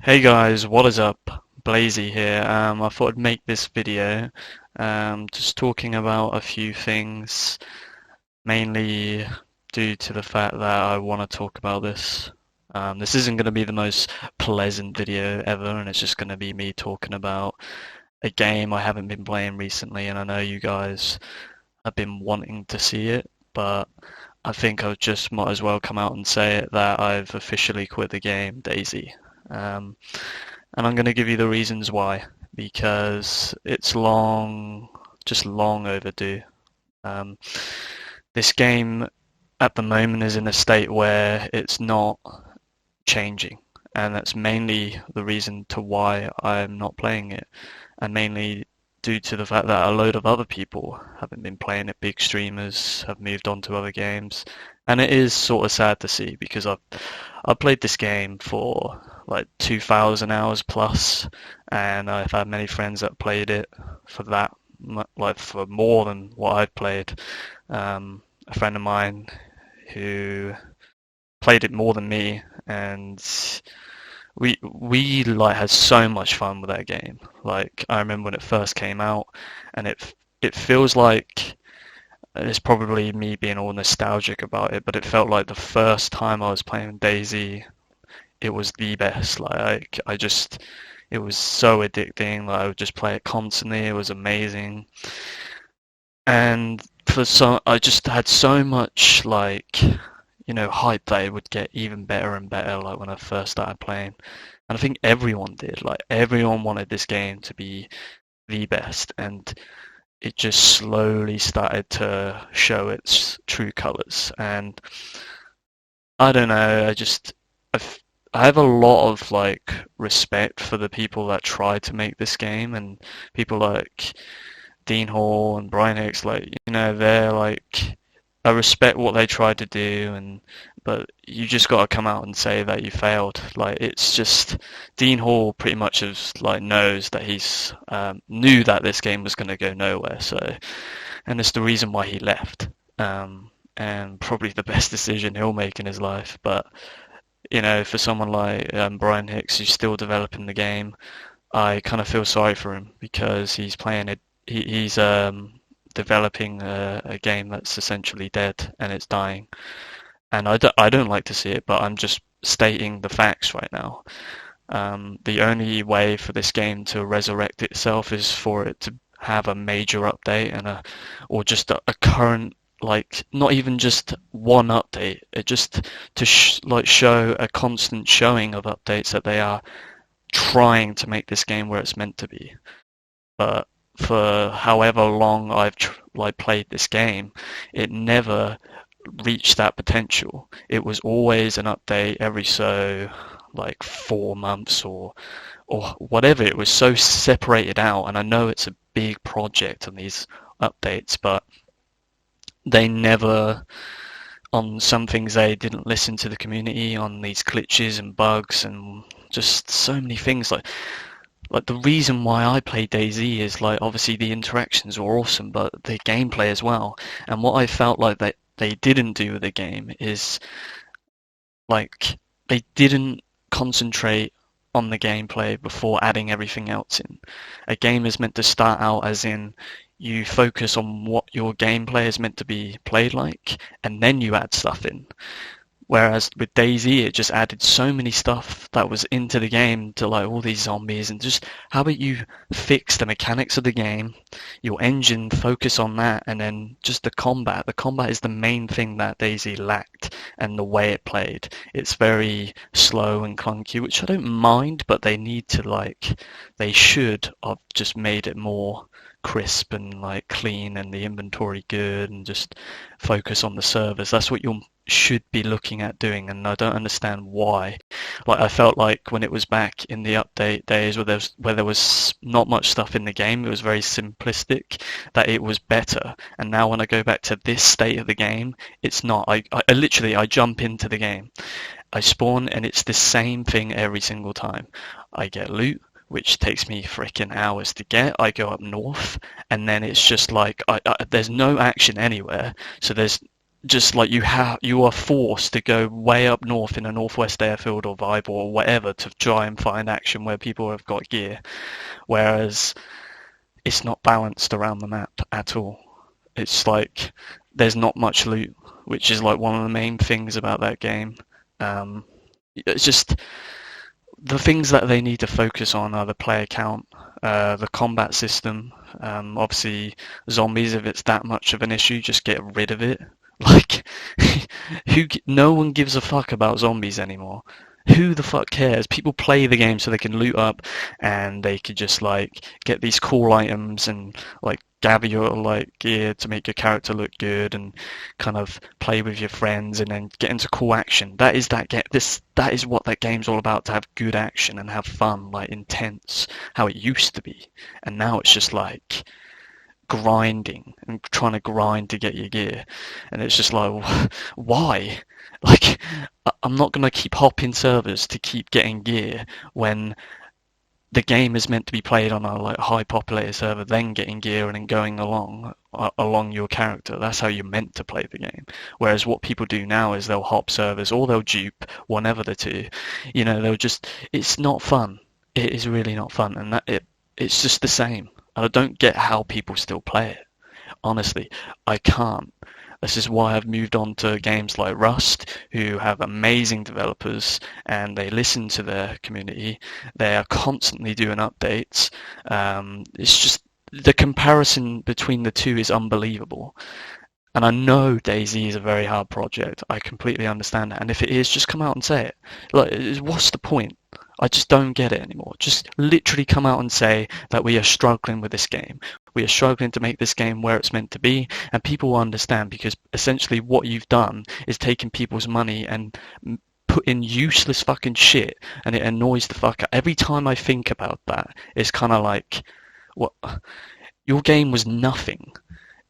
Hey guys, what is up? Blazey here. I thought I'd make this video just talking about a few things, mainly due to the fact that I want to talk about this. This isn't going to be the most pleasant video ever, and it's just going to be me talking about a game I haven't been playing recently, and I know you guys have been wanting to see it, but I think I just might as well come out and say it that I've officially quit the game, DayZ. Um, and I'm going to give you the reasons why, because it's just long overdue. Um, this game at the moment is in a state where it's not changing, and that's mainly the reason to why I'm not playing it, and mainly due to the fact that a load of other people haven't been playing it. Big streamers have moved on to other games, and it is sort of sad to see because I've played this game for like 2,000 hours plus, and I've had many friends that played it for that, like for more than what I've played. A friend of mine who played it more than me, and we like had so much fun with that game. Like I remember when it first came out, and it feels like it's probably me being all nostalgic about it, but it felt like the first time I was playing DayZ, it was the best. Like it was so addicting. Like I would just play it constantly. It was amazing, and I just had so much hype that it would get even better and better. Like when I first started playing, and I think everyone did. Like everyone wanted this game to be the best, and it just slowly started to show its true colors. And I don't know. I have a lot of like respect for the people that tried to make this game, and people like Dean Hall and Brian Hicks. Like they're like I respect what they tried to do, and but you just got to come out and say that you failed. Like it's just Dean Hall pretty much has like knows that he's knew that this game was going to go nowhere. So, and it's the reason why he left. And probably the best decision he'll make in his life. But for someone like Brian Hicks who's still developing the game, I kind of feel sorry for him because he's playing it. He's developing a game that's essentially dead and it's dying. And I don't like to see it, but I'm just stating the facts right now. The only way for this game to resurrect itself is for it to have a major update or just a current, like not even just one update, it just to show a constant showing of updates that they are trying to make this game where it's meant to be. But for however long I've played this game, it never reached that potential. It was always an update every so like 4 months or whatever. It was so separated out, and I know it's a big project on these updates, but they never, on some things they didn't listen to the community on these glitches and bugs and just so many things. Like the reason why I play DayZ is like obviously the interactions were awesome, but the gameplay as well. And what I felt like they didn't do with the game is like they didn't concentrate on the gameplay before adding everything else in. A game is meant to start out as in you focus on what your gameplay is meant to be played like, and then you add stuff in. Whereas with DayZ, it just added so many stuff that was into the game to like all these zombies and just how about you fix the mechanics of the game, your engine, focus on that, and then just the combat. The combat is the main thing that DayZ lacked, and the way it played. It's very slow and clunky, which I don't mind, but they should have just made it more crisp and like clean and the inventory good and just focus on the servers. That's what you should be looking at doing, and I don't understand why. Like I felt like when it was back in the update days where there was not much stuff in the game, it was very simplistic, that it was better. And now when I go back to this state of the game, it's not. I literally I jump into the game, I spawn, and it's the same thing every single time. I get loot, which takes me freaking hours to get. I go up north, and then it's just like there's no action anywhere. So just like you are forced to go way up north in a northwest airfield or vibe or whatever to try and find action where people have got gear, whereas it's not balanced around the map at all. It's like there's not much loot, which is like one of the main things about that game. It's just the things that they need to focus on are the player count, the combat system. Obviously, zombies, if it's that much of an issue, just get rid of it. Like, no one gives a fuck about zombies anymore. Who the fuck cares? People play the game so they can loot up and they could just like get these cool items and like gather your like gear to make your character look good and kind of play with your friends and then get into cool action. That is that is what that game's all about, to have good action and have fun, like intense, how it used to be. And now it's just like grinding and trying to grind to get your gear, and it's just like, why? Like, I'm not gonna keep hopping servers to keep getting gear when the game is meant to be played on a like high populated server, then getting gear and then going along your character. That's how you're meant to play the game. Whereas what people do now is they'll hop servers or they'll dupe, one of the two. You know, they'll just, it's not fun. It is really not fun, and it's just the same. And I don't get how people still play it. Honestly, I can't. This is why I've moved on to games like Rust, who have amazing developers and they listen to their community. They are constantly doing updates. It's just the comparison between the two is unbelievable. And I know DayZ is a very hard project. I completely understand that. And if it is, just come out and say it. Like, what's the point? I just don't get it anymore. Just literally come out and say that we are struggling with this game. We are struggling to make this game where it's meant to be, and people will understand, because essentially what you've done is taken people's money and put in useless fucking shit, and it annoys the fuck out. Every time I think about that, it's kind of like, what? Your game was nothing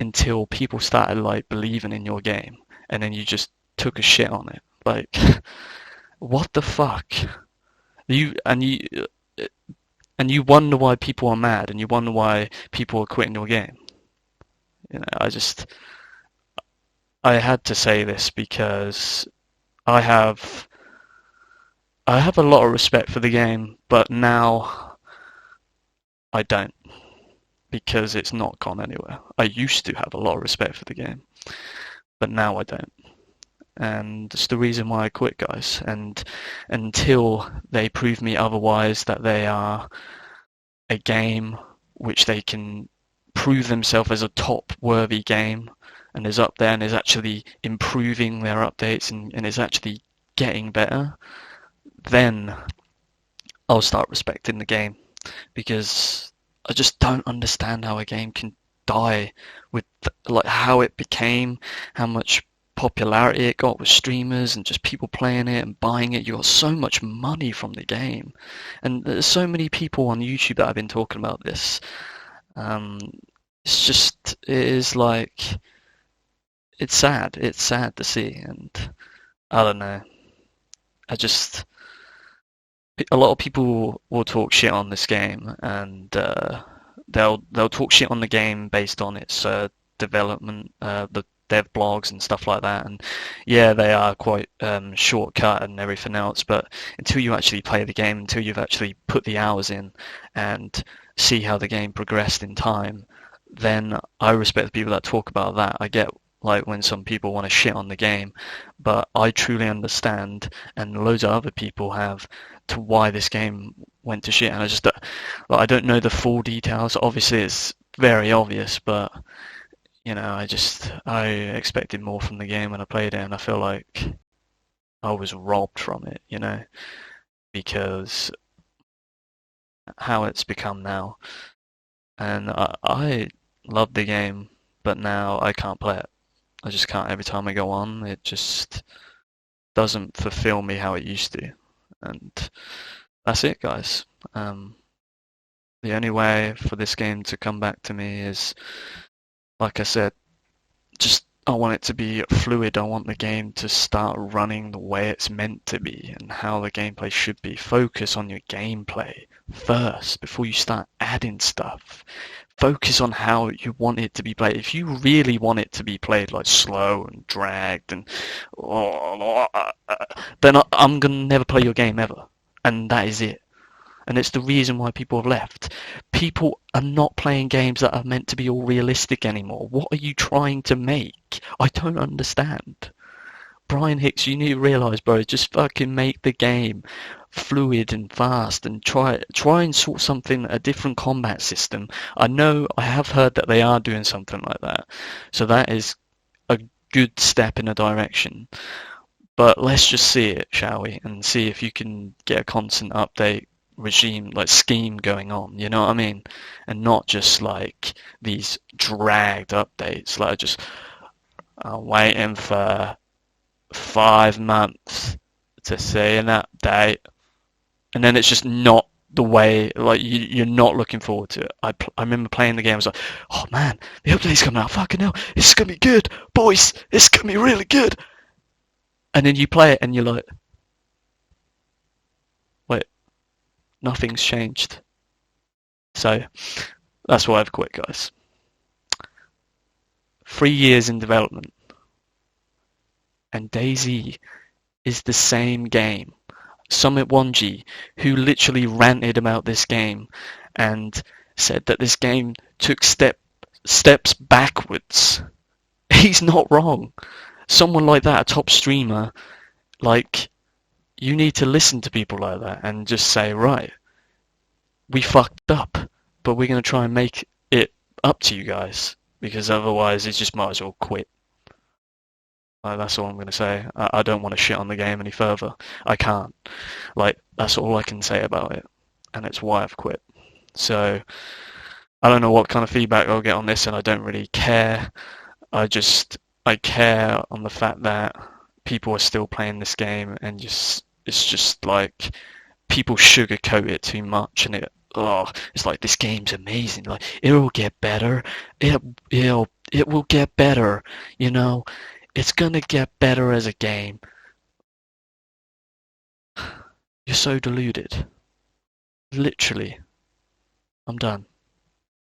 until people started like believing in your game, and then you just took a shit on it. Like, what the fuck? You and you and you wonder why people are mad, and you wonder why people are quitting your game. You know, I had to say this because I have a lot of respect for the game, but now I don't, because it's not gone anywhere. I used to have a lot of respect for the game, but now I don't. And it's the reason why I quit, guys. And until they prove me otherwise, that they are a game which they can prove themselves as a top worthy game and is up there and is actually improving their updates and is actually getting better, then I'll start respecting the game, because I just don't understand how a game can die with like how it became, how much popularity it got with streamers and just people playing it and buying it. You got so much money from the game, and there's so many people on YouTube that have been talking about this. It's just, it is like, it's sad. It's sad to see, and I don't know. I just, a lot of people will talk shit on this game, and they'll talk shit on the game based on its development, the dev blogs and stuff like that, and yeah, they are quite shortcut and everything else, but until you actually play the game, until you've actually put the hours in and see how the game progressed in time, then I respect the people that talk about that. I get like when some people want to shit on the game, but I truly understand, and loads of other people have, to why this game went to shit, and I just like, I don't know the full details. Obviously it's very obvious, but you know, I expected more from the game when I played it, and I feel like I was robbed from it, you know, because how it's become now. And I love the game, but now I can't play it. I just can't. Every time I go on, it just doesn't fulfill me how it used to. And that's it, guys. The only way for this game to come back to me is, like I said, just I want it to be fluid. I want the game to start running the way it's meant to be and how the gameplay should be. Focus on your gameplay first before you start adding stuff. Focus on how you want it to be played. If you really want it to be played like slow and dragged and then I'm gonna never play your game ever. And that is it. And it's the reason why people have left. People are not playing games that are meant to be all realistic anymore. What are you trying to make? I don't understand. Brian Hicks, you need to realise, bro, just fucking make the game fluid and fast and try and sort something, a different combat system. I know, I have heard that they are doing something like that. So that is a good step in a direction. But let's just see it, shall we? And see if you can get a constant update regime, like scheme going on, you know what I mean? And not just like these dragged updates, like just waiting for 5 months to see an update, and then it's just not the way, like you're not looking forward to it. I remember playing the game, I was like, oh man, the update's coming out, fucking hell, it's gonna be good, boys, it's gonna be really good. And then you play it and you're like, wait, nothing's changed. So that's why I've quit, guys. 3 years in development, and DayZ is the same game. Summit 1G, who literally ranted about this game and said that this game took steps backwards. He's not wrong. Someone like that, a top streamer, like, you need to listen to people like that and just say, right, we fucked up, but we're going to try and make it up to you guys, because otherwise it just might as well quit. That's all I'm going to say. I don't want to shit on the game any further. I can't. Like, that's all I can say about it, and it's why I've quit. So, I don't know what kind of feedback I'll get on this, and I don't really care. I care on the fact that people are still playing this game, and it's just like people sugarcoat it too much, and it's like, this game's amazing. Like, it'll get better. It will get better. You know, it's gonna get better as a game. You're so deluded. Literally. I'm done.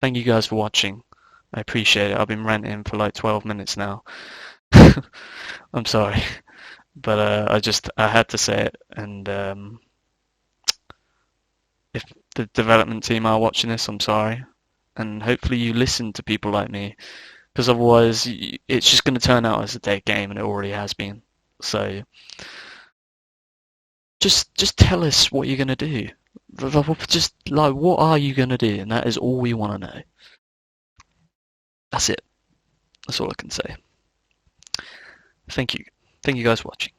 Thank you guys for watching. I appreciate it. I've been ranting for like 12 minutes now. I'm sorry. But I had to say it, and if the development team are watching this, I'm sorry. And hopefully you listen to people like me, because otherwise it's just going to turn out as a dead game, and it already has been. So just tell us what you're going to do. Just like, what are you going to do? And that is all we want to know. That's it. That's all I can say. Thank you. Thank you guys for watching.